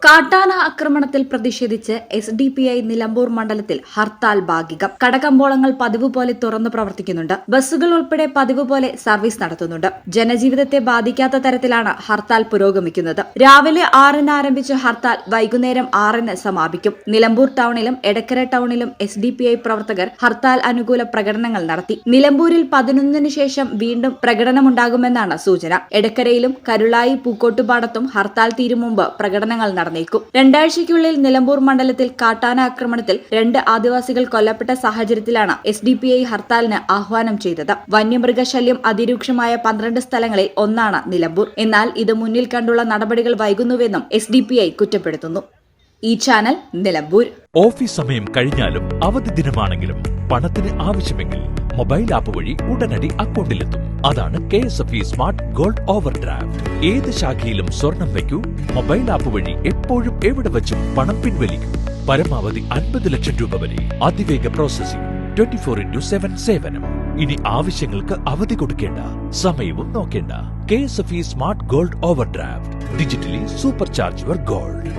കാട്ടാന ആക്രമണത്തിൽ പ്രതിഷേധിച്ച് SDPI നിലമ്പൂർ മണ്ഡലത്തിൽ ഹർത്താൽ ഭാഗികം. കടകമ്പോളങ്ങൾ പതിവ് പോലെ തുറന്നു പ്രവർത്തിക്കുന്നുണ്ട്. ബസ്സുകൾ ഉൾപ്പെടെ പതിവ് പോലെ സർവീസ് നടത്തുന്നുണ്ട്. ജനജീവിതത്തെ ബാധിക്കാത്ത തരത്തിലാണ് ഹർത്താൽ പുരോഗമിക്കുന്നത്. രാവിലെ 6-ന് ആരംഭിച്ച ഹർത്താൽ വൈകുന്നേരം 6-ന് സമാപിക്കും. നിലമ്പൂർ ടൗണിലും എടക്കര ടൗണിലും SDPI പ്രവർത്തകർ ഹർത്താൽ അനുകൂല പ്രകടനങ്ങൾ നടത്തി. നിലമ്പൂരിൽ 11-ന് ശേഷം വീണ്ടും പ്രകടനമുണ്ടാകുമെന്നാണ് സൂചന. എടക്കരയിലും കരുളായി പൂക്കോട്ടുപാടത്തും ഹർത്താൽ തീരും മുമ്പ് പ്രകടനങ്ങൾ നടന്നേക്കും. 2 ആഴ്ചയ്ക്കുള്ളിൽ നിലമ്പൂർ മണ്ഡലത്തിൽ കാട്ടാന ആക്രമണത്തിൽ 2 ആദിവാസികൾ കൊല്ലപ്പെട്ട സാഹചര്യത്തിലാണ് SDPI ഹർത്താലിന് ആഹ്വാനം ചെയ്തത്. വന്യമൃഗശല്യം അതിരൂക്ഷമായ 12 സ്ഥലങ്ങളിൽ ഒന്നാണ് നിലമ്പൂർ. എന്നാൽ ഇത് മുന്നിൽ കണ്ടുള്ള നടപടികൾ വൈകുന്നുവെന്നും SDPI കുറ്റപ്പെടുത്തുന്നു. ഈ ചാനൽ നിലമ്പൂർ. ഓഫീസ് സമയം കഴിഞ്ഞാലും അവധി ദിനമാണെങ്കിലും പണത്തിന് ആവശ്യമെങ്കിൽ മൊബൈൽ ആപ്പ് വഴി ഉടനടി അക്കൗണ്ടിലെത്തും. അതാണ് KSFE smart gold over draft. ഏത് ശാഖയിലും സ്വർണം വയ്ക്കൂ. മൊബൈൽ ആപ്പ് വഴി എപ്പോഴും എവിടെ വച്ചും പണം പിൻവലിക്കൂ. പരമാവധി 50 ലക്ഷം രൂപ വരെ. അതിവേഗ പ്രോസസിംഗ്. 24/7 സേവനം. ഇനി ആവശ്യങ്ങൾക്ക് അവധി കൊടുക്കേണ്ട, സമയവും നോക്കേണ്ട. KSFE smart gold over draft. Digitally super charge your gold.